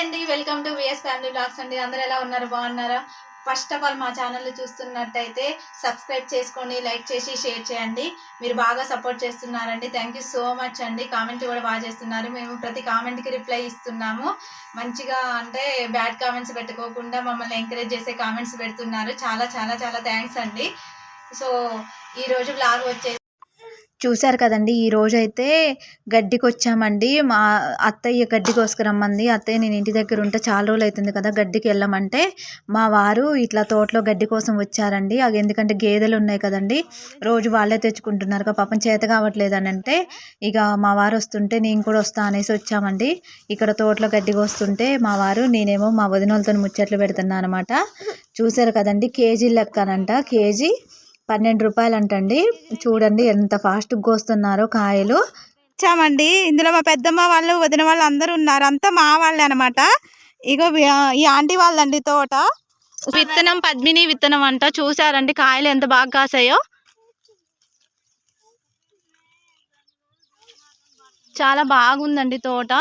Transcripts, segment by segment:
అండి, welcome to VS family blogs అండి. అందరూ ఎలా ఉన్నారు? బాగున్నారా? ఫస్ట్ ఆఫ్ ఆల్ మా ఛానల్ చూస్తున్నట్టయితే సబ్స్క్రైబ్ చేసుకోండి, లైక్ చేసి షేర్ చేయండి. మీరు బాగా సపోర్ట్ చేస్తున్నారండి. థ్యాంక్ యూ సో మచ్ అండి. కామెంట్ కూడా బాగా చేస్తున్నారు. మేము ప్రతి కామెంట్కి రిప్లై ఇస్తున్నాము. మంచిగా అంటే బ్యాడ్ కామెంట్స్ పెట్టుకోకుండా మమ్మల్ని ఎంకరేజ్ చేసే కామెంట్స్ పెడుతున్నారు. చాలా చాలా చాలా థ్యాంక్స్ అండి. సో ఈరోజు బ్లాగ్ వచ్చేసి చూశారు కదండి. ఈ రోజైతే గడ్డికి వచ్చామండి. మా అత్తయ్య గడ్డి కోసుకురమ్మంది. అత్తయ్య నేను ఇంటి దగ్గర ఉంటే చాలా రోజులు అవుతుంది కదా, గడ్డికి వెళ్ళమంటే మా వారు ఇట్లా తోటలో గడ్డి కోసం వచ్చారండి. అది ఎందుకంటే గేదెలు ఉన్నాయి కదండి, రోజు వాళ్ళే తెచ్చుకుంటున్నారు కదా, పాపం చేత కావట్లేదు అని అంటే ఇక మా వారు వస్తుంటే నేను కూడా వస్తా అనేసి వచ్చామండి. ఇక్కడ తోటలో గడ్డి కోస్తుంటే మా వారు, నేనేమో మా వదినలతో ముచ్చట్లు పెడుతున్నా అనమాట. చూశారు కదండి, కేజీ లెక్కనంట. కేజీ 12 రూపాయలు అంటండి. చూడండి ఎంత ఫాస్ట్ కోస్తున్నారో కాయలు. వచ్చామండి. ఇందులో మా పెద్దమ్మ వాళ్ళు, వదిన వాళ్ళు అందరూ ఉన్నారు. అంతా మా వాళ్ళే అనమాట. ఇగో ఈ ఆంటీ వాళ్ళండి తోట. విత్తనం పద్మిని విత్తనం అంట. చూసారండి కాయలు ఎంత బాగా కాసాయో. చాలా బాగుందండి తోట.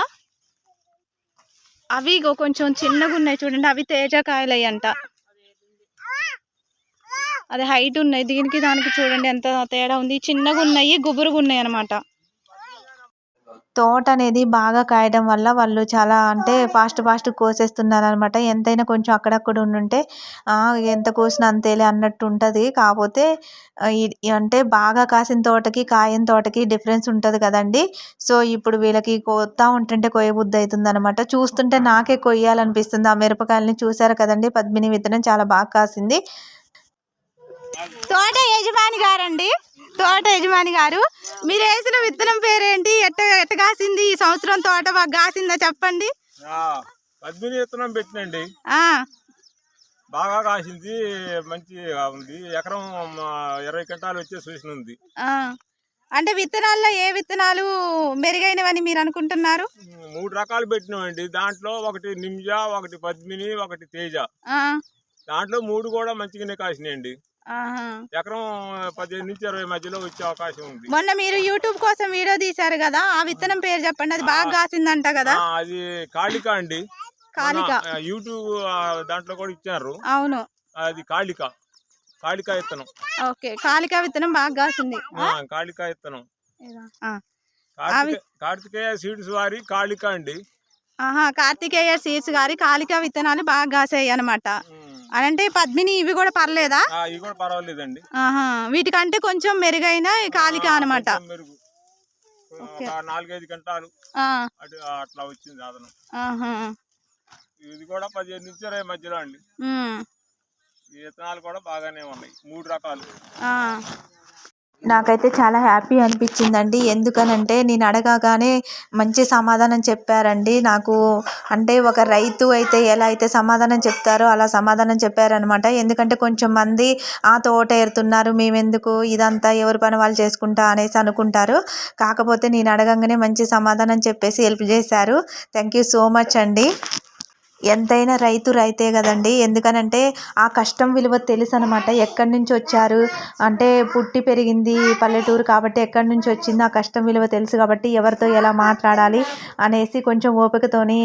అవి ఇగో కొంచెం చిన్నగా ఉన్నాయి చూడండి, అవి తేజ కాయలు అయ్యంట. అది హైట్ ఉన్నాయి, దీనికి దానికి చూడండి ఎంత తేడా ఉంది. చిన్నగా ఉన్నాయి, గుబురుగా ఉన్నాయి అనమాట. తోట అనేది బాగా కాయడం వల్ల వాళ్ళు చాలా అంటే ఫాస్ట్ కోసేస్తున్నారు అనమాట. ఎంతైనా కొంచెం అక్కడక్కడ ఉండుంటే ఎంత కోసినా అంతేలే అన్నట్టు ఉంటుంది. కాకపోతే అంటే బాగా కాసిన తోటకి కాయని తోటకి డిఫరెన్స్ ఉంటుంది కదండి. సో ఇప్పుడు వీళ్ళకి కోస్తా ఉంటుంటే కొయ్యబుద్ధి అవుతుంది అనమాట. చూస్తుంటే నాకే కొయ్యాలనిపిస్తుంది. ఆ మిరపకాయలని చూసారు కదండి, పద్మిని విత్తనం చాలా బాగా కాసింది. తోట యజమాని గారండి, తోట యజమాని గారు, మీరు వేసిన విత్తనం పేరేంటి? ఎట్ట కాసింది ఈ సంవత్సరం? తోట బాగా కాసిందా చెప్పండి. పద్మిని విత్తనం పెట్టినండి, బాగా కాసింది, మంచిగా ఉంది. ఎకరం 20 క్వింటాలు వచ్చే సూచన ఉంది. అంటే విత్తనాల్లో ఏ విత్తనాలు మెరుగైనవని మీరు అనుకుంటున్నారు? 3 రకాలు పెట్టినామండి. దాంట్లో ఒకటి నిమ్జా, ఒకటి పద్మిని, ఒకటి తేజ. దాంట్లో 3 కూడా మంచిగానే కాసినాయండి. ఎకరం 15 నుంచి 20 మధ్యలో వచ్చే అవకాశం ఉంది. మొన్న మీరు యూట్యూబ్ కోసం వీడియో తీశారు కదా, ఆ విత్తనం పేరు చెప్పండి. అది బాగా కాసిందంట కదా. అది కాళికా అండి. కాళిక యూట్యూబ్ దాంట్లో కూడా ఇచ్చారు. అవును, అది కాళికా విత్తనం. ఓకే, కాళికా విత్తనం బాగా కాసింది. కాళికా విత్తనం కార్తికేయ సీడ్స్ వారి కాళికా అండి. కార్తికేయ సీడ్స్ గారి కాళికా విత్తనాలు బాగా కాసాయి అనమాట. అంటే పద్మిని ఇవి కూడా పర్లేదా? ఇవి కూడా పర్వాలేదండి. వీటికంటే కొంచెం మెరుగైన కాళిక అనమాట. 4-5 గంటలు అట్లా వచ్చింది అదనం. ఇది కూడా 15 నుంచి 20 మధ్యలో అండి. ఈ విత్తనాలు కూడా బాగానే ఉన్నాయి, 3 రకాలు. నాకైతే చాలా హ్యాపీ అనిపించిందండి. ఎందుకనంటే నేను అడగగానే మంచి సమాధానం చెప్పారండి. నాకు అంటే ఒక రైతు అయితే ఎలా అయితే సమాధానం చెప్తారో అలా సమాధానం చెప్పారనమాట. ఎందుకంటే కొంచెం మంది ఆ తోట ఏరుతున్నారు, మేమెందుకు, ఇదంతా ఎవరి పని వాళ్ళు చేసుకుంటా అనేసి అనుకుంటారు. కాకపోతే నేను అడగంగానే మంచి సమాధానం చెప్పేసి హెల్ప్ చేశారు. థ్యాంక్ యూ సో మచ్ అండి. ఎంతైనా రైతే కదండి. ఎందుకనంటే ఆ కష్టం విలువ తెలుసు అనమాట. ఎక్కడి నుంచి వచ్చారు అంటే పుట్టి పెరిగింది పల్లెటూరు కాబట్టి ఎక్కడి నుంచి వచ్చింది ఆ కష్టం విలువ తెలుసు కాబట్టి ఎవరితో ఎలా మాట్లాడాలి అనేసి కొంచెం ఓపికతోని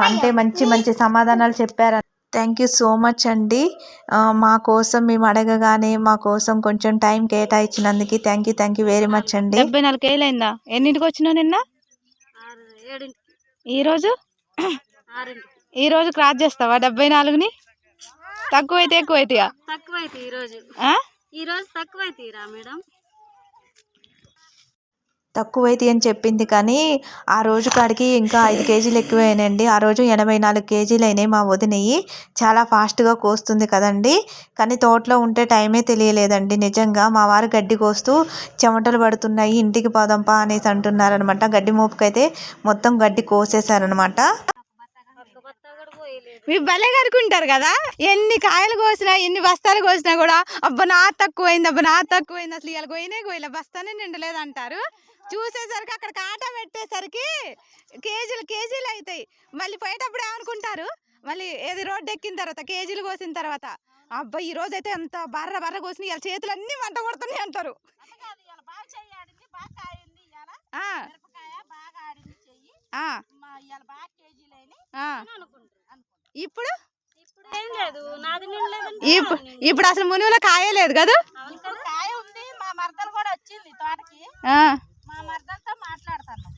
అంటే మంచి సమాధానాలు చెప్పారు. థ్యాంక్ యూ సో మచ్ అండి. మా కోసం మేము అడగగానే మా కోసం కొంచెం టైం కేటాయించినందుకు థ్యాంక్ యూ వెరీ మచ్ అండి. 74 కేజీలు అయిందా? ఎన్నింటికి వచ్చినావు నిన్న? ఈ రోజు క్రాస్ చేస్తావా 74ని? తక్కువైతే ఎక్కువైతే తక్కువైతే అని చెప్పింది కానీ ఆ రోజు కాడికి ఇంకా 5 కేజీలు ఎక్కువైనాయండి. ఆ రోజు 84 కేజీలు అయినాయి మా వదినయ్యి. చాలా ఫాస్ట్గా కోస్తుంది కదండి. కానీ తోటలో ఉంటే టైమే తెలియలేదండి. నిజంగా మా వారు గడ్డి కోస్తూ చెమటలు పడుతున్నాయి, ఇంటికి పోదాంపా అనేసి అంటున్నారనమాట. గడ్డి మోపుకైతే మొత్తం గడ్డి కోసేసారనమాట. మీరు భలే కనుక్కుంటారు కదా. ఎన్ని కాయలు కోసినా, ఎన్ని బస్తాలు కోసినా కూడా అబ్బా నా తక్కువైంది, అసలు ఇలా కోయినా బస్తానే నిండలేదు అంటారు. చూసేసరికి అక్కడ కాటా పెట్టేసరికి కేజీలు అవుతాయి. మళ్ళీ పోయేటప్పుడు ఏమనుకుంటారు, మళ్ళీ ఏది రోడ్డు ఎక్కిన తర్వాత కేజీలు కోసిన తర్వాత అబ్బా ఈ రోజు అయితే ఎంత బర్ర కోసిన, ఇలా చేతులు అన్ని మంట కొడుతున్నాయి అంటారు. ఇప్పుడు ఏం లేదు నాది నిండలేదు ఇప్పుడు అసలు మునుగులో కాయలేదు కదా. కాయ ఉంది. మా మరదలు కూడా వచ్చింది తోటకి. మా మరదలతో మాట్లాడతాను.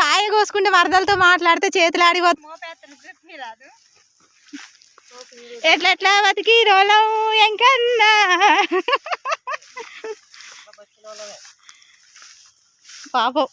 కాయ కోసుకుంటే మరదలతో మాట్లాడితే చేతులు ఆడిపోతుంది. మోపేత్తను గుర్తి రాదు. ఎట్లా బతికి రోలం ఎంకన్నా పాపం.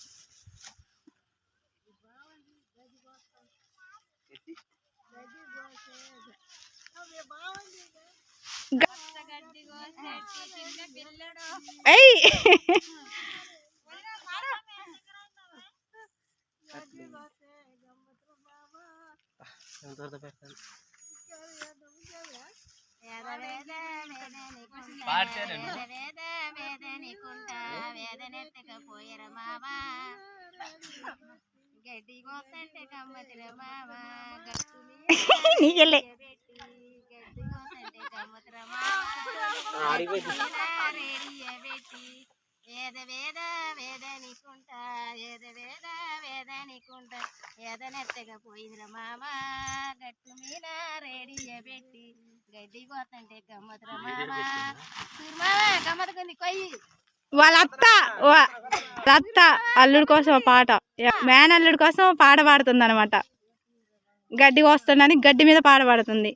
నీకెళ్ళే వేద వేద వేదనికుంటా వేద వేద వేదనికుంటా వేదనెత్తగా పోయిందిరా మామ గట్టు మీద రేడియ పెట్టి గడ్డి పోతంటే గమ్మతురా మామ గమ్మతుకుంది కొయ్యి. వాళ్ళ అత్త అల్లుడి కోసం పాట, మేనల్లుడి కోసం పాట పాడుతుంది అనమాట. గడ్డి కోస్తుండని గడ్డి మీద పాట పాడుతుంది.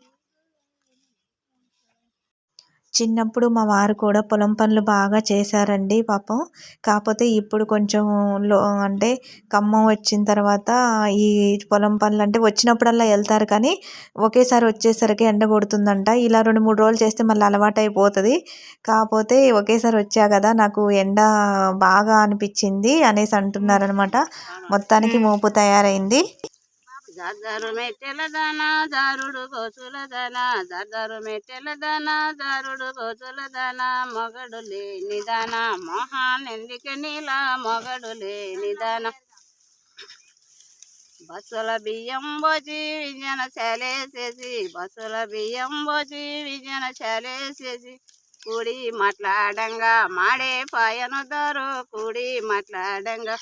చిన్నప్పుడు మా వారు కూడా పొలం పనులు బాగా చేశారండి పాపం. కాకపోతే ఇప్పుడు కొంచెం అంటే ఖమ్మం వచ్చిన తర్వాత ఈ పొలం పనులు అంటే వచ్చినప్పుడల్లా వెళ్తారు, కానీ ఒకేసారి వచ్చేసరికి ఎండ కొడుతుందంట. ఇలా 2-3 రోజులు చేస్తే మళ్ళీ అలవాటు అయిపోతుంది. కాకపోతే ఒకేసారి వచ్చా కదా నాకు ఎండ బాగా అనిపించింది అనేసి అంటున్నారనమాట. మొత్తానికి మోపు తయారైంది. జాజారు మెట్టెల దానా జారుడు గోసుల దానా జాజారు మెట్టెల దానా జారుడు గోసుల దానా మొగడు లేని దానా మొహాన్ ఎందుకు నీలా మొగడు లేని దానా బస్సుల బియ్యం పోసి విజన శాలేసేసి బస్సుల బియ్యం పోసి విజన శాలేసేసి కూడి మాట్లాడంగా మాడే పాయను దారు కూడి మాట్లాడంగా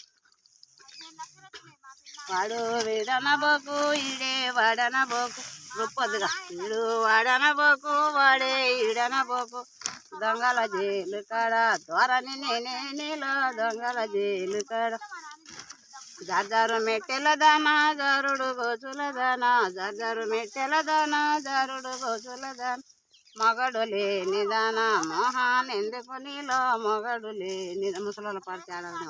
వాడు వీడనబోకు ఈడే వాడనబోకు గొప్పదిగా వీడు వాడనబోకు వాడే ఈడనబోకు దొంగల జైలు కాడ దొరని నేనే నీలో దొంగల జైలు కాడ జాజారు మెట్టెల దానా జారుడు గోసుల దానా జాజారు మెట్టెల దానా జారుడు గోసుల దానా మొగడు లేని దానా మోహాన్ ఎందుకు నీలో మొగడు లేని ముసలి పరిచాడని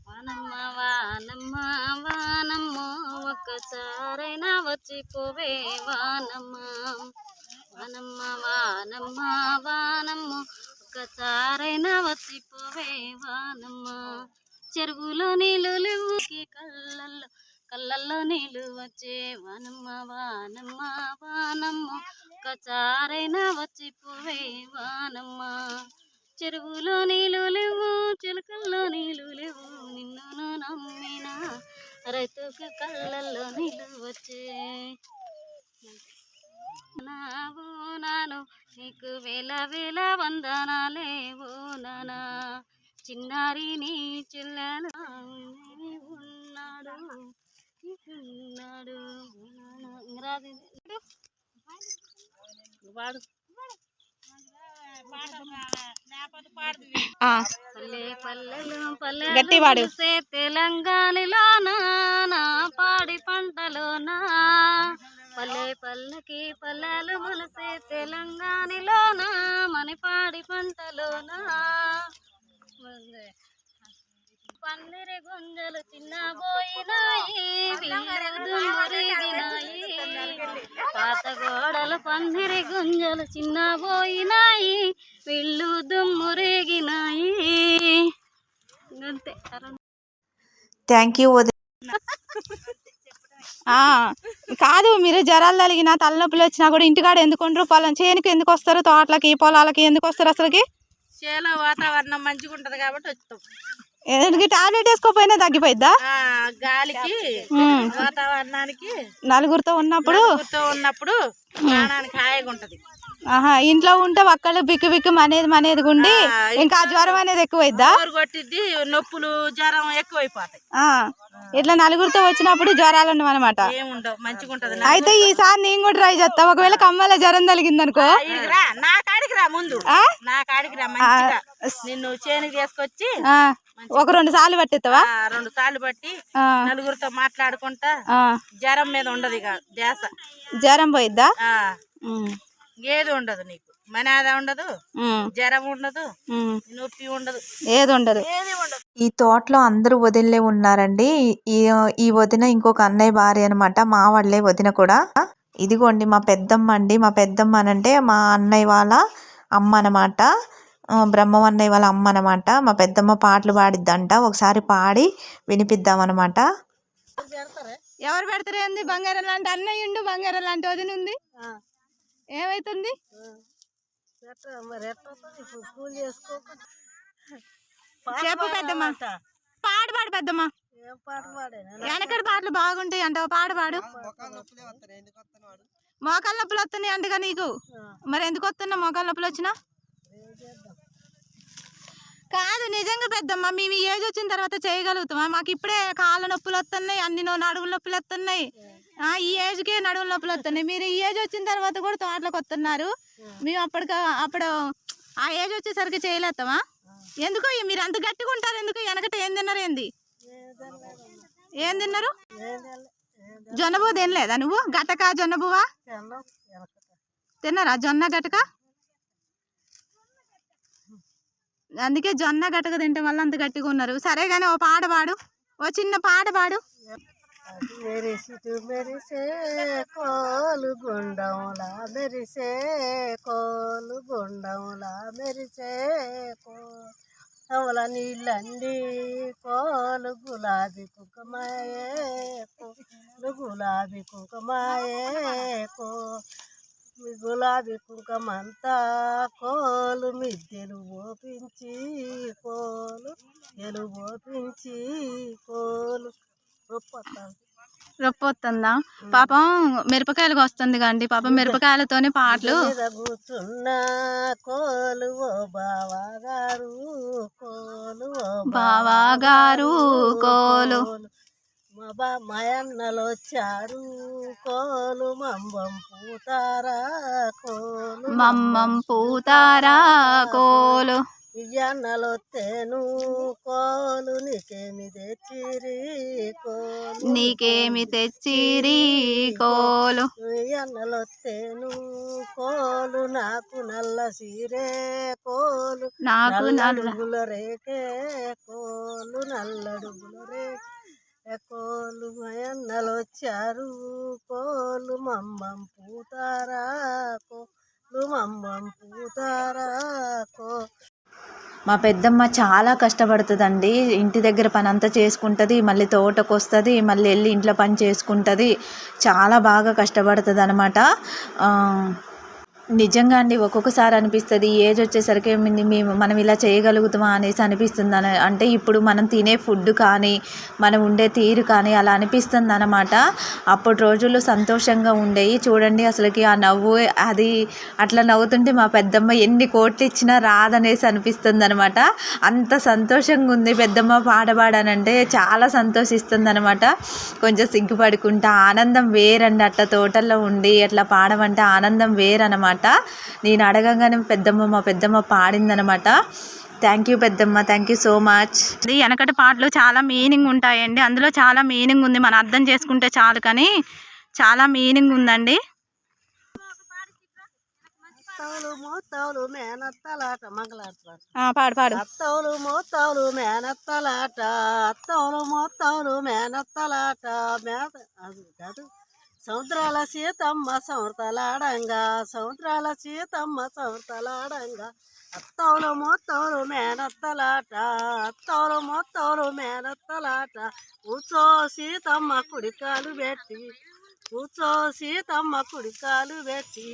వానమ్మ వానమ్మ వానమ్మ ఒక్కసారైనా వచ్చిపోవే వానమ్మ వానమ్మ వానమ్మ వానమ్మ ఒక్కసారైనా వచ్చిపోవే వానమ్మ చెరువులో నీళ్ళు లేవు కళ్ళల్లో నీళ్ళు వచ్చే వానమ్మ వానమ్మ వానమ్మ ఒక్కసారైనా వచ్చిపోవే వానమ్మ చెరువులో నీళ్ళు లేవు చిలకల్లో నీళ్ళు లేవు నిన్ను నమ్మిన రైతుకు కళ్ళల్లో నీళ్ళు వచ్చే నాను నీకు వేల వేల వందనాలేవో నానా చిన్నారి నీ చెల్లెలు ఉన్నాడు వాడు గట్టి వాడు తెలంగాణలో నా పాడి పంటలోనా పల్లె పల్లెకి పల్లెలు మనసే తెలంగాణలోనా మన పాడి పంటలోనా పందిరి గుంజలు చిన్నబోయినాయి దుమ్మురిగినాయి పాత గోడలు పందిరి గుంజలు చిన్నబోయినాయి విల్లు దుమ్మురిగినాయి. అంతే. Thank you. కాదు, మీరు జ్వరాలు తగిన తలనొప్పులు వచ్చినా కూడా ఇంటికాడ ఎందుకు ఉండరు? పొలం చేనుకి ఎందుకు వస్తారు? తోటలకి పొలాలకి ఎందుకు వస్తారు? అసలుకి చేలో వాతావరణం మంచిగా ఉంటది కాబట్టి వస్తాం. టాబ్లెట్ వేసుకోపోయినా తగ్గిపోయిద్దా? గాలికి వాతావరణానికి నలుగురితో ఉన్నప్పుడు ప్రాణానికి హాయిగా ఉంటది. ఆహా, ఇంట్లో ఉంటే ఒక్కళ్ళు బిక్కు బిక్కు అనేది గుండి ఇంకా జ్వరం అనేది ఎక్కువైద్దా? కొట్టిద్ది, నొప్పులు జ్వరం ఎక్కువైపోతాయి. ఇట్లా నలుగురితో వచ్చినప్పుడు జ్వరాలు ఉండవు అనమాట. ఏముండవు, మంచిగా ఉంటది. అయితే ఈసారి నేను కూడా ట్రై చేస్తా. ఒకవేళ కమ్మల జ్వరం తగిలింది అనుకో, నా కాడికి రా, ముందు నా కాడికి రా, మంచిగా నిన్ను చేనుకి తీసుకొచ్చి ఒక 2 సార్లు పట్టిస్తావా? 2 సార్లు బట్టి నలుగురితో మాట్లాడుకుంటా జ్వరం మీద ఉండదు ఇక ధ్యాస. జ్వరం పోయిద్దా? ఏది ఉండదు, నీకు మనాద ఉండదు, జ్వరం ఉండదు, నొప్పి ఉండదు, ఏది ఉండదు. ఈ తోటలో అందరూ వదినలే ఉన్నారండి. ఈ వదిన ఇంకొక అన్నయ్య భార్య అనమాట, మా వాళ్ళే వదిన కూడా. ఇదిగోండి మా పెద్దమ్మ అండి. మా పెద్దమ్మ అనంటే మా అన్నయ్య వాళ్ళ అమ్మ అనమాట, బ్రహ్మం అన్నయ్య వాళ్ళ అమ్మ అనమాట. మా పెద్దమ్మ పాటలు పాడిద్దంట, ఒకసారి పాడి వినిపిద్దామన్నమాట. ఎవరు పెడతారు ఏంది? బంగారం లాంటి అన్నయ్య ఉండు, బంగారం లాంటి వదిన ఉంది, ఏమైతుంది? చెప్పు పెద్దమ్మ, పాడు పెద్దమ్మ. వెనకటి పాటలు బాగుంటాయి అంట, పాడు. మోకాళ్ళ నొప్పులు వస్తున్నాయి అంటగా నీకు, మరి ఎందుకు వస్తున్నా మోకాళ్ళ నొప్పులు వచ్చినా? కాదు నిజంగా పెద్దమ్మ, మేము ఈ ఏజ్ వచ్చిన తర్వాత చేయగలుగుతామా? మాకు ఇప్పుడే కాళ్ళ నొప్పులు వస్తున్నాయి, అన్ని నడువుల నొప్పులు వస్తున్నాయి. ఈ ఏజ్కే నడువుల నొప్పులు వస్తున్నాయి. మీరు ఈ ఏజ్ వచ్చిన తర్వాత కూడా తోటలోకి వస్తున్నారు. మేము అప్పుడు ఆ ఏజ్ వచ్చేసరికి చేయలేస్తామా? ఎందుకో మీరు అంత గట్టిగా ఉంటారు ఎందుకు? వెనకట ఏం తిన్నారు? ఏం తిన్నారు? జొన్నబువ్వ తినలేదా నువ్వు? గటక జొన్నబువ్వ తిన్నారా? జొన్న గటక, అందుకే జొన్న గటక తింటే వల్ల అంత గట్టిగా ఉన్నారు. సరే కానీ ఓ పాట పాడు, ఓ చిన్న పాట పాడు. మెరిసే కోలు గుండంలా మెరిసే కోలు గుండంలా మెరిసే కోల నీళ్ళండి కోలు గులాబీ కుంకుమాయే కోలు గులాబీ కుంకుమాయే గులాబీ కుంకుమంతా కోలు మిద్దెలు ఓపించి కోలు ఎలుగోపించి కోలు రొప్పొస్తుందా? పాపం మిరపకాయలకు వస్తుంది కండి, పాపం మిరపకాయలతోనే పాటలు. కూర్చున్నా కోలు ఓ బావగారు కోలు ఓ బావగారు కోలు, మా అన్నలు వచ్చారు కోలు మమ్మం పూతారా కోలు మమ్మం పూతారా కోలు, ఇయ్యన్నలు వస్తేను కోలు నీకేమి తెచ్చిరి కోలు నీకేమి తెచ్చిరి కోలు, ఇయ్యన్నలు వస్తేను కోలు నాకు నల్ల సీరే కోలు నాకు నల్లడుగుల రేకే కోలు నల్లడుగుల రేకే కోలు అన్నలు వచ్చారు కోలు మమ్మం పూతారా కోలు మమ్మం పూతారా కో. మా పెద్దమ్మ చాలా కష్టపడుతుందండి. ఇంటి దగ్గర పని అంతా చేసుకుంటుంది, మళ్ళీ తోటకు వస్తుంది, మళ్ళీ వెళ్ళి ఇంట్లో పని చేసుకుంటుంది. చాలా బాగా కష్టపడుతుంది అనమాట. నిజంగా అండి ఒక్కొక్కసారి అనిపిస్తుంది ఏజ్ వచ్చేసరికి మనం ఇలా చేయగలుగుతామా అనేసి అనిపిస్తుంది. అంటే ఇప్పుడు మనం తినే ఫుడ్ కానీ మనం ఉండే తీరు కానీ అలా అనిపిస్తుంది అనమాట. అప్పటి రోజుల్లో సంతోషంగా ఉండేవి. చూడండి అసలుకి ఆ నవ్వు, అది అట్లా నవ్వుతుంటే మా పెద్దమ్మ ఎన్ని కోట్లు ఇచ్చినా రాదనేసి అనిపిస్తుంది అనమాట. అంత సంతోషంగా ఉంది పెద్దమ్మ పాడబాడానంటే, చాలా సంతోషిస్తుంది అనమాట. కొంచెం సిగ్గుపడుకుంటా, ఆనందం వేరండి. అట్లా తోటల్లో ఉండి అట్లా పాడమంటే ఆనందం వేరనమాట. నేను అడగంగానే మా పెద్దమ్మ పాడిందనమాట. థ్యాంక్ యూ పెద్దమ్మ, థ్యాంక్ యూ సో మచ్. వెనకటి పాటలు చాలా మీనింగ్ ఉంటాయండి, అందులో చాలా మీనింగ్ ఉంది. మనం అర్థం చేసుకుంటే చాలు, కానీ చాలా మీనింగ్ ఉందండి. అత్తవులు మోత్తవులు మేనత్తలాట మంగళాడుతారు. పాడు. అత్తవులు మోత్తవులు మేనత్తలాట అత్తవులు మోత్తవులు మేనత్తలాట కాదు. సముద్రాల సీతమ్మ సంవర్తలాడంగా సముద్రాల సీతమ్మ సంవర్తలాడంగా అత్తవులు మోత్తవులు మేనత్తలాట అత్తవులు మోత్తవులు మేనత్తలాట కూర్చో సీతమ్మ కుడికాలు పెట్టి కూర్చో సీతమ్మ కుడికాలు పెట్టి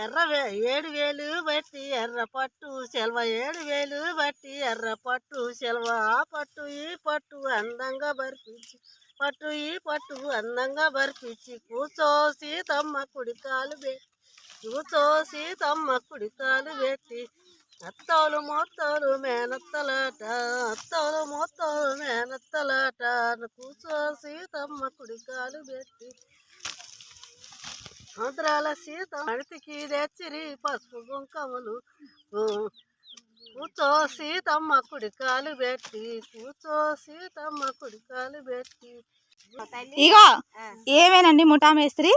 7,000 బట్టి ఎర్ర పట్టు సెల్వ 7,000 బట్టి ఎర్ర పట్టు సెల్వ ఆ పట్టు ఈ పట్టు అందంగా బర్పించి పట్టు ఈ పట్టు అందంగా బర్పించి కూర్చో సీతమ్మ కుడికాలు పెట్టి కూర్చో సీతమ్మ కుడికాలు పెట్టి అత్తలు మొత్తలు మేనత్తలాట అత్తలు మొత్తలు మేనత్తలాట కూర్చో సీతమ్మ కుడికాలు పెట్టి సముద్రాల సీత అడితికి తెచ్చిరి పసుపు కుంకములు కూర్చో సీతమ్మ కుడికాలు పెట్టి కూర్చో సీతమ్మ కుడికాలు పెట్టి ఇగో ఏమేనండి ముఠా మేస్త్రి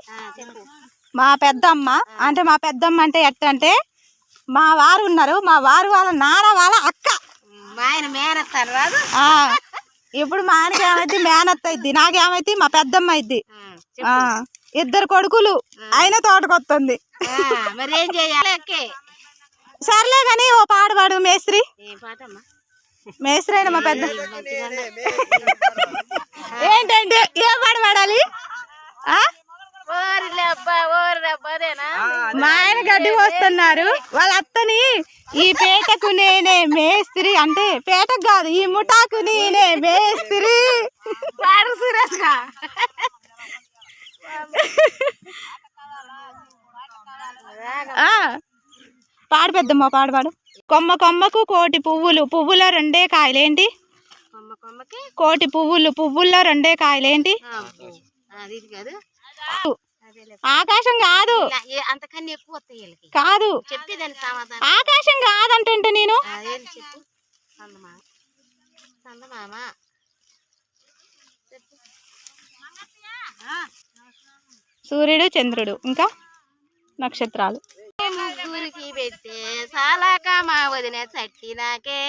మా పెద్దమ్మ అంటే ఎట్టంటే మా వారు ఉన్నారు, మా వారు వాళ్ళ నాన్న వాళ్ళ అక్క, మా ఆయన మేనత్తాను రాదు. ఇప్పుడు మా ఆయనకి ఏమైంది మేనత్త అయింది, నాకేమైంది మా పెద్దమ్మ అయింది. ఇద్దరు కొడుకులు అయినా తోటకొస్తుంది. మరి ఏం చేయాలి? సర్లే కానీ ఓ పాడు మేస్త్రి. మేస్త్రి అయినా మా పెద్ద ఏంటంటే ఏ పాట పాడాలి? మా ఆయన గడ్డి వస్తున్నారు, వాళ్ళ అత్తని ఈ పేటకు నేనే మేస్త్రి అంటే పేటకు కాదు ఈ ముఠాకు నేనే మేస్త్రి. పాడు పెద్దమ్మ పాడు. కొమ్మ కొమ్మకు కోటి పువ్వులు, పువ్వులో రెండే కాయలేంటి? కోటి పువ్వులు, పువ్వుల్లో రెండే కాయలేంటి? ఆకాశం కాదు, అంతకన్నా ఎక్కువ కాదు చెప్పేదాన్ని సమాధానం. ఆకాశం కాదంటే నేను చెప్పు. చందమామ సూర్యుడు, చంద్రుడు, ఇంకా నక్షత్రాలు. ముగ్గురికి పెట్టే సాలాక మా వదిన చట్టి నాకే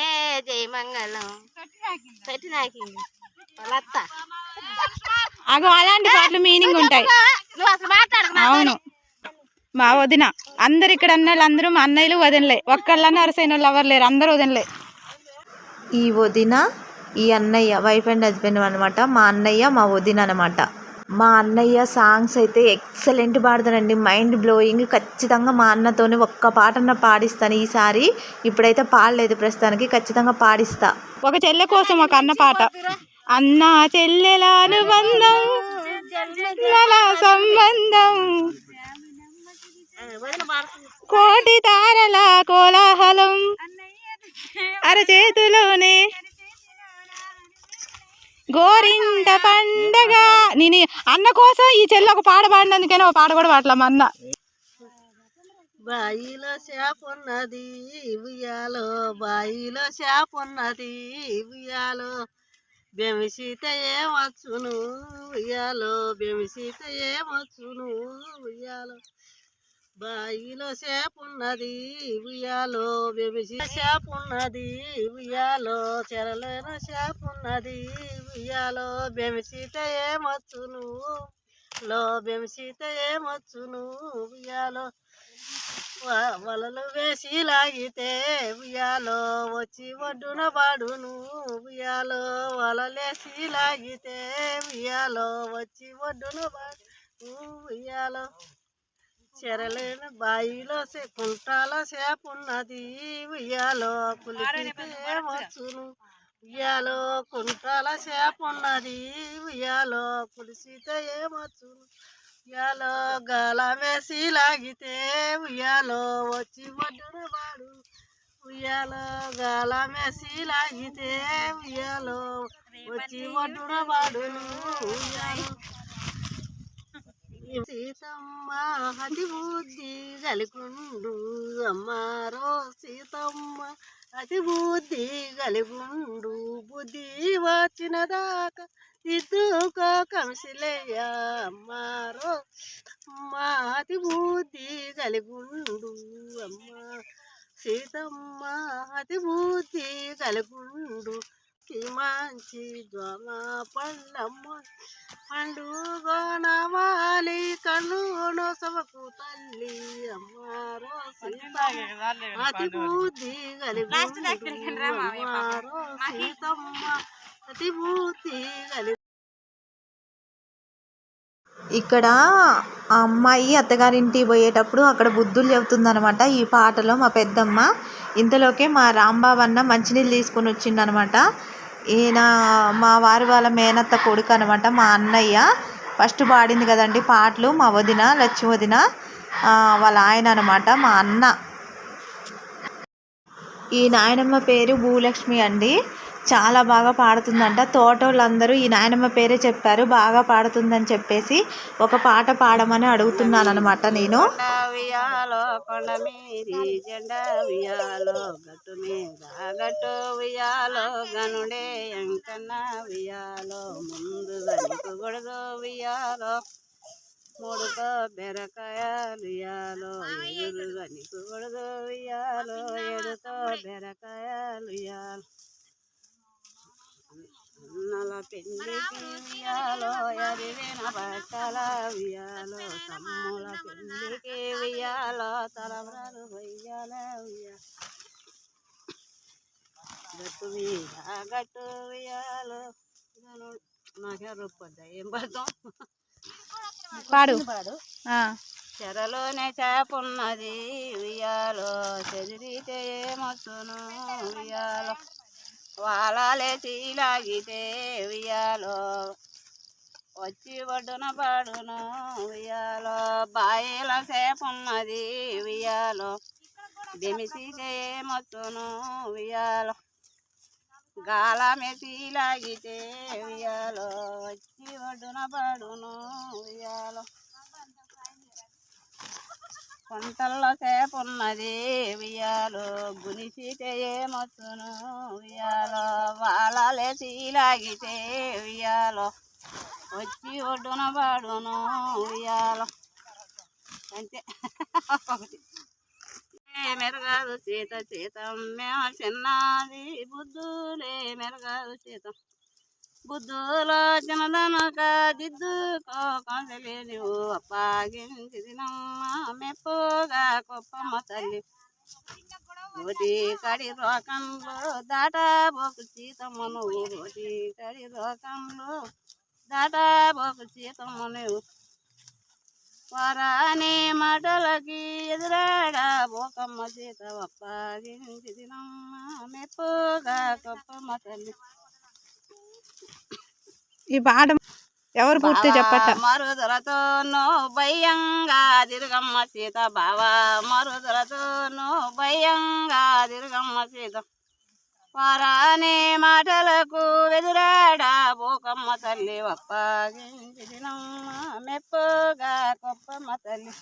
జయమంగళం చట్టి నాకింది వాళ్ళత్త. అగో అలాంటి పాటలు మీనింగ్ ఉంటాయి. నువ్వు అసలు మాట్లాడు. అవును, మా వదిన అందరు ఇక్కడ అన్నోళ్ళు అందరూ మా అన్నయ్యలు వదినలే, ఒక్కళ్ళన్నా అరసైన వాళ్ళు ఎవరు లేరు, అందరూ వదినలే. ఈ వదిన ఈ అన్నయ్య వైఫ్ అండ్ హస్బెండ్ అనమాట. మా అన్నయ్య మా వదిన అనమాట. మా అన్నయ్య సాంగ్స్ అయితే ఎక్సలెంట్ పాడతారండి, మైండ్ బ్లోయింగ్. ఖచ్చితంగా మా అన్నతోనే ఒక్క పాటన్న పాడిస్తాను ఈసారి. ఇప్పుడైతే పాడలేదు ప్రస్తుతానికి, ఖచ్చితంగా పాడిస్తా. ఒక చెల్లె కోసం ఒక అన్న పాట. అన్న చెల్లెల అనుబంధం సంబంధం కోటి తారల కోలాహలం అరచేతిలోనే గోరింట పండగ. నేను అన్న కోసం ఈ చెల్లి ఒక పాట పాడినందుకైనా ఒక పాట కూడా పాడలే మా అన్న. బాయిలో చేప ఉన్నది ఉయ్యాలో, బాయిలో చేప ఉన్నది ఉయ్యాలో, బెమిసీత ఏమొచ్చును ఉయ్యాలో, బెమిసీత ఏమొచ్చును ఉయ్యాలో, బాయిలో చేప ఉన్నది ఉయ్యాలో, బెమిసీత చేప ఉన్నది ఉయ్యాలో, చెరలేన చేప ఉన్నది ఉయ్యాలో, బెమిసీత ఏమొచ్చును లో, బెమిసీత ఏమొచ్చును ఉయ్యాలో, వలలు వేసి లాగితే ఉయ్యాలో వచ్చి ఒడ్డున పాడును ఉయ్యాలో, వలలేసి లాగితే ఉయ్యాలో వచ్చి ఒడ్డున పాడు ఉయ్యాలో, చెరలేని బాయిలో కుంటాల చేప ఉన్నది ఉయ్యాలో, పులికితే ఏమొచ్చును ఉయ్యాలో, కుంటాల చేప ఉన్నది ఉయ్యాలో, పులిసితే ఏమొచ్చును ఉయ్యాలో, గాల వేసి లాగితే ఉయ్యాలో వచ్చి ఒడ్డున పాడు ఉయ్యాలో, గాల వేసి లాగితే ఉయ్యాలో వచ్చి ఒడ్డున పాడును ఉయ్యాలో. సీతమ్మ అతి బుద్ధి కలిగుండు అమ్మారో, సీతమ్మ అతి బుద్ధి కలిగుండు, బుద్ధి వచ్చిన దాకా దిద్దుకో కంసిలేయ అమ్మారో, అమ్మ అతి బుద్ధి కలిగుండు అమ్మ, సీతమ్మ అతి బుద్ధి కలిగుండు, మంచి జోమ పండమ్మ పండుగోనవాలి కన్నును సవకు తల్లి అమ్మారో, అతి బుద్ధి కలిగి అమ్మారో, సీతమ్మ అతి బుద్ధి కలిగి. ఇక్కడ ఆ అమ్మాయి అత్తగారింటికి పోయేటప్పుడు అక్కడ బుద్ధులు చెబుతుందనమాట ఈ పాటలో మా పెద్దమ్మ. ఇంతలోకే మా రాంబాబు అన్న మంచినీళ్ళు తీసుకొని వచ్చిండనమాట. ఈయన మా వారి వాళ్ళ మేనత్త కొడుకు అనమాట, మా అన్నయ్య. ఫస్ట్ పాడింది కదండి పాటలు మా వదిన లక్ష్మి వదిన. వాళ్ళ ఆయన అనమాట, మా అన్న. ఈ నాయనమ్మ పేరు భూలక్ష్మి అండి. చాలా బాగా పాడుతుందంట. తోటోళ్ళందరూ ఈ నాయనమ్మ పేరే చెప్పారు, బాగా పాడుతుందని చెప్పేసి ఒక పాట పాడమని అడుగుతున్నాను అనమాట నేను. ఉయ్యాలో కొండ మీది జెండా ఉయ్యాలో గట్టు మీద గట్టు ఉయ్యాలో గనుడే ఎంకన్న ఉయ్యాలో ముందుగా నీకు గొడుగు ఉయ్యాలో మూడుతో బెరకాయలు ఉయ్యాలో ఎదురుగా నీకు గొడుగు ఉయ్యాలో ఏడుతో బెరకాయలు ఉయ్యాలో అన్నల పెళ్లికి ఉయ్యాలో ఎరివిన బట్టల ఉయ్యాలో తమ్ముల పెళ్లికి ఉయ్యాలో తలవరాలు ఉయ్యాల ఉయ్యాల గట్టు మీద గట్టు ఉయ్యాలో నాకే రూపొద్దా ఏం పడతాం పాడు. చెరలోనే చేపున్నది ఉయ్యాలో చెదిరితే ఏమొచ్చును ఉయ్యాలో వాలాలేసి లాగితే ఉయ్యాలో వచ్చి ఒడ్డున పడును ఉయ్యాలో బాయిల సేపున్నది ఉయ్యాలో దెమిసితే ఏమొచ్చును ఉయ్యాలో గాలమెసి లాగితే ఉయ్యాలో వచ్చి ఒడ్డున పడును ఉయ్యాలో కొంటల్లో సేపున్నది ఉయ్యాలో గునిసితే ఏమొచ్చును ఉయ్యాలో వాలాలేసి లాగితే ఉయ్యాలో వచ్చి ఒడ్డున పడును ఉయ్యాలో అంతే. ఒకటి మెరగాదు సీత సీతం మేము చిన్నది బుద్ధులే మెరగాదు సీతం బుద్ధులో చిన్నదనక దిద్దుకో కొంచెలేని అప్పాగించి తినమ్మ మెప్పుగా గొప్పమ్మ తల్లి ఒకటి కడి రోకంలో దాటబోకు సీతమ్మ నువ్వు ఒకటి కడి రోకంలో దాటబోకు సీతమ్మ నువ్వు వరాని మాటలకి ఎదురాడా బోకమ్మ సీత అప్పాగించి తినమ్మ మెప్పుగా గొప్పమ్మ తల్లి. ఈ పాట ఎవరు పూర్తి చెప్పట. మరుదలతో నో భయంగా తిరుగమ్మ సీత బావా మరుదలతో నో భయంగా తిరుగమ్మ సీత వారానే మాటలకు ఎదురాడా బోకమ్మ తల్లి అప్పగించి తినమ్మ మెప్పుగా గొప్పమ్మ తల్లి.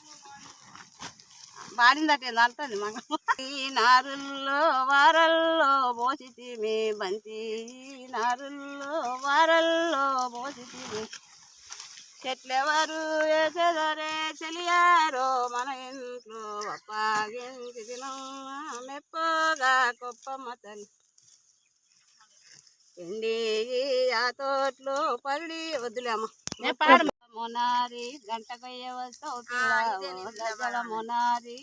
పాడిందటే అంటది మగ ఈ నారుల్లో వారల్లో పోసితిమి బంతి నారుల్లో వారల్లో పోసితిమి చెట్లెవరు వేసేదరే చెలియారో మన ఇంట్లో అప్పగించి తినమ్మ మెప్పుగా గొప్పమ్మ తల్లి. ఎండి ఆ తోటలో పడి వద్దులేమ్మ మొనారి గంట కొయ్య వస్తావు గజ్జల మొనారి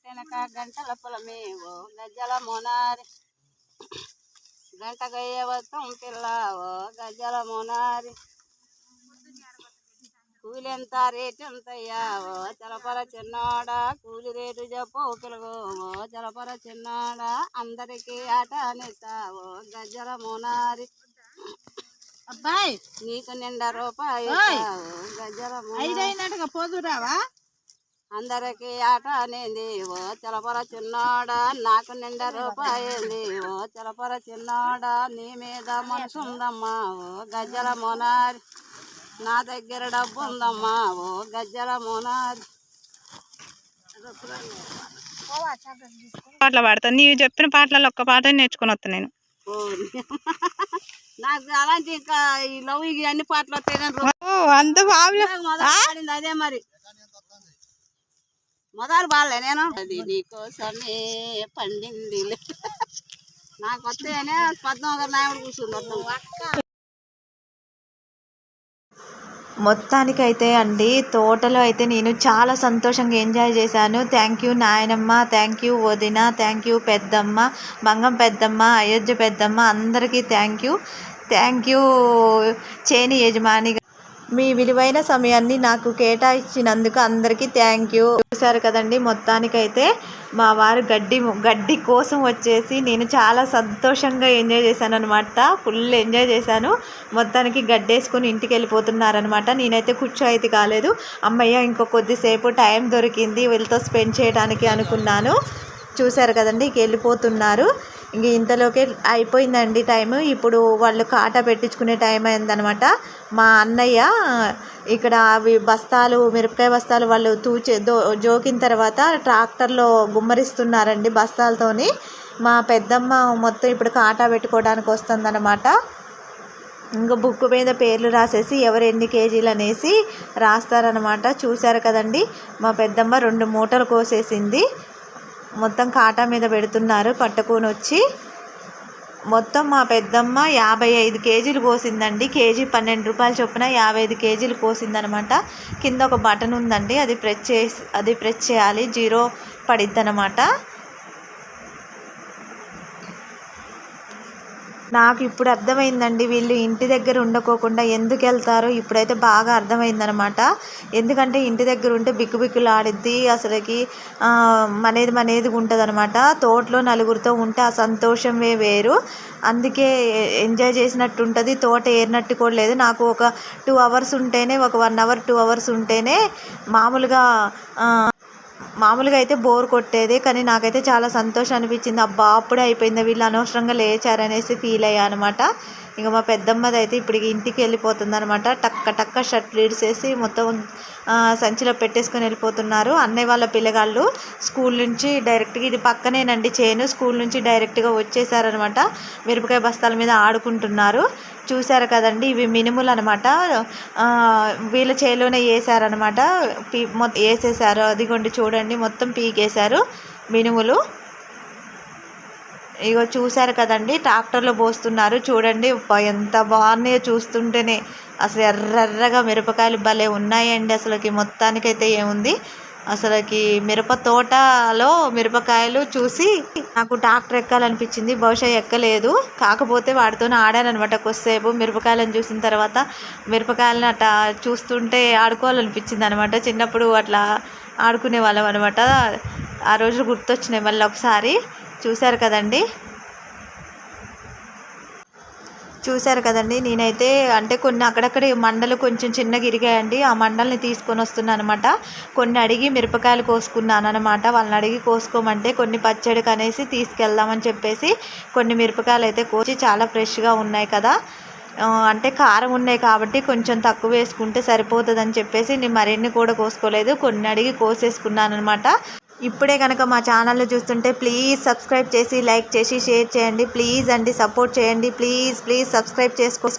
వెనక గంటల పొలమేవో గజ్జల మొనారి గంట కొయ్య వస్తాం పిల్లవో గజ్జల మొనారి కూలి ఎంత రేటు ఎంతయ్యావో చలపర చిన్నాడా కూలి రేటు చెప్పు పిలగోవో చలపర చిన్నాడా అందరికీ ఆట అనేస్తావో గజ్జల మొనారి అబ్బాయి నీకు నిండా రూపాయి గజ్జల మొనారి పోదురావా అందరికీ ఆట అనేది ఓ చలపర చిన్నాడా నాకు నిండా రూపాయింది ఓ చలపర చిన్నాడా నీ మీద మనసుందమ్మా ఓ గజ్జల మొనారి నా దగ్గర డబ్బు ఉందమ్మా ఓ గజ్జల మొనారి. పాటలు పాడతాను. నీవు చెప్పిన పాటలలో ఒక్క పాట నేర్చుకుని వస్తాను నేను. నాకు అలాంటి ఇంకా ఈ లవ్ అన్ని పాటలు వస్తాయి. అంత పాడింది అదే మరి మొదలు బాగాలే నేను అది నీకోసమే పండింది నాకు వస్తాయనే పద్మగారు నాయకుడు కూర్చుంది. మొత్తానికైతే అండి తోటలో అయితే నేను చాలా సంతోషంగా ఎంజాయ్ చేశాను. థ్యాంక్ యూ నాయనమ్మ, థ్యాంక్ యూ వదిన, థ్యాంక్ యూ పెద్దమ్మ, మంగం పెద్దమ్మ, అయోధ్య పెద్దమ్మ, అందరికీ థ్యాంక్ యూ చేని యజమాని మీ విలువైన సమయాన్ని నాకు కేటాయించినందుకు అందరికీ థ్యాంక్ యూ. చూసారు కదండి, మొత్తానికైతే మా వారు గడ్డి కోసం వచ్చేసి నేను చాలా సంతోషంగా ఎంజాయ్ చేశాను అనమాట. ఫుల్ ఎంజాయ్ చేశాను. మొత్తానికి గడ్డేసుకొని ఇంటికి వెళ్ళిపోతున్నారనమాట. నేనైతే అయితే కాలేదు. అమ్మయ్య ఇంకో కొద్దిసేపు టైం దొరికింది వీళ్ళతో స్పెండ్ చేయడానికి అనుకున్నాను. చూసారు కదండి, వెళ్ళిపోతున్నారు. ఇంక ఇంతలోకే అయిపోయిందండి టైము. ఇప్పుడు వాళ్ళు కాటా పెట్టించుకునే టైం అయిందనమాట. మా అన్నయ్య ఇక్కడ అవి బస్తాలు, మిరపకాయ బస్తాలు వాళ్ళు జోకిన తర్వాత ట్రాక్టర్లో గుమ్మరిస్తున్నారండి బస్తాలతోని. మా పెద్దమ్మ మొత్తం ఇప్పుడు కాటా పెట్టుకోవడానికి వస్తుందన్నమాట. ఇంకా బుక్ మీద పేర్లు రాసేసి ఎవరు ఎన్ని కేజీలు అనేసి రాస్తారనమాట. చూసారు కదండి, మా పెద్దమ్మ 2 మూటలు కోసేసింది. మొత్తం కాటా మీద పెడుతున్నారు పట్టుకొని వచ్చి. మొత్తం మా పెద్దమ్మ 55 కేజీలు కోసిందండి. కేజీ 12 రూపాయలు చొప్పున 55 కేజీలు కోసిందనమాట. కింద ఒక బటన్ ఉందండి, అది ప్రెస్ చేయాలి, 0 పడిద్ది అనమాట. నాకు ఇప్పుడు అర్థమైందండి వీళ్ళు ఇంటి దగ్గర ఉండకోకుండా ఎందుకు వెళ్తారో. ఇప్పుడైతే బాగా అర్థమైందనమాట. ఎందుకంటే ఇంటి దగ్గర ఉంటే బిక్కులాడిద్ది, అసలుకి మనేది ఉంటుంది అనమాట. తోటలో నలుగురితో ఉంటే ఆ సంతోషమే వేరు. అందుకే ఎంజాయ్ చేసినట్టు ఉంటుంది, తోట ఏరినట్టు కూడా లేదు. నాకు ఒక 2 అవర్స్ ఉంటేనే, ఒక 1 అవర్ 2 అవర్స్ ఉంటేనే మామూలుగా అయితే బోర్ కొట్టేది. కానీ నాకైతే చాలా సంతోషం అనిపించింది. అబ్బా అప్పుడే అయిపోయింది, వీళ్ళు అనవసరంగా లేచారనేసి ఫీల్ అయ్యా అనమాట. ఇంకా మా పెద్దమ్మది అయితే ఇప్పుడు ఇంటికి వెళ్ళిపోతుంది అనమాట. టక్క షర్ట్లు ఇడిసేసి మొత్తం సంచిలో పెట్టేసుకొని వెళ్ళిపోతున్నారు. అన్నయ్య వాళ్ళ పిల్లగాళ్ళు స్కూల్ నుంచి డైరెక్ట్గా, ఇది పక్కనేనండి చేను, స్కూల్ నుంచి డైరెక్ట్గా వచ్చేసారనమాట. మిరపకాయ బస్తాల మీద ఆడుకుంటున్నారు. చూసారు కదండి, ఇవి మినుములు అనమాట. వీళ్ళ చేలోనే వేసారనమాట. మొత్తం వేసేసారు. అదిగోండి చూడండి, మొత్తం పీకేశారు మినుములు. ఇగో చూసారు కదండి, ట్రాక్టర్లో పోస్తున్నారు. చూడండి ఎంత బాగున్నాయో చూస్తుంటేనే. అసలు ఎర్రగా మిరపకాయలు భలే ఉన్నాయండి. అసలుకి మొత్తానికైతే ఏముంది, అసలుకి మిరప తోటలో మిరపకాయలు చూసి నాకు ట్రాక్టర్ ఎక్కాలనిపించింది. బహుశా ఎక్కలేదు, కాకపోతే వాటితో ఆడానమాట కొద్దిసేపు. మిరపకాయలను చూసిన తర్వాత మిరపకాయలను అట్లా చూస్తుంటే ఆడుకోవాలనిపించింది అనమాట. చిన్నప్పుడు అట్లా ఆడుకునే వాళ్ళం అనమాట. ఆ రోజులు గుర్తొచ్చినాయి మళ్ళీ ఒకసారి. చూసారు కదండి, నేనైతే అంటే కొన్ని అక్కడక్కడ మండలు కొంచెం చిన్నగా ఇరిగాయండి. ఆ మండల్ని తీసుకొని వస్తున్నాను అనమాట. కొన్ని అడిగి మిరపకాయలు కోసుకున్నాను అనమాట. వాళ్ళని అడిగి కోసుకోమంటే కొన్ని పచ్చడికి అనేసి తీసుకెళ్దామని చెప్పేసి కొన్ని మిరపకాయలు అయితే కోసి, చాలా ఫ్రెష్గా ఉన్నాయి కదా, అంటే కారం ఉన్నాయి కాబట్టి కొంచెం తక్కువ వేసుకుంటే సరిపోతుందని చెప్పేసి నేను మరిన్ని కూడా కోసుకోలేదు, కొన్ని అడిగి కోసేసుకున్నాను అనమాట. ఇప్పుడే కనుక మా ఛానల్లో చూస్తుంటే ప్లీజ్ సబ్స్క్రైబ్ చేసి, లైక్ చేసి, షేర్ చేయండి. ప్లీజ్ అండి, సపోర్ట్ చేయండి. ప్లీజ్ సబ్స్క్రైబ్ చేసుకో.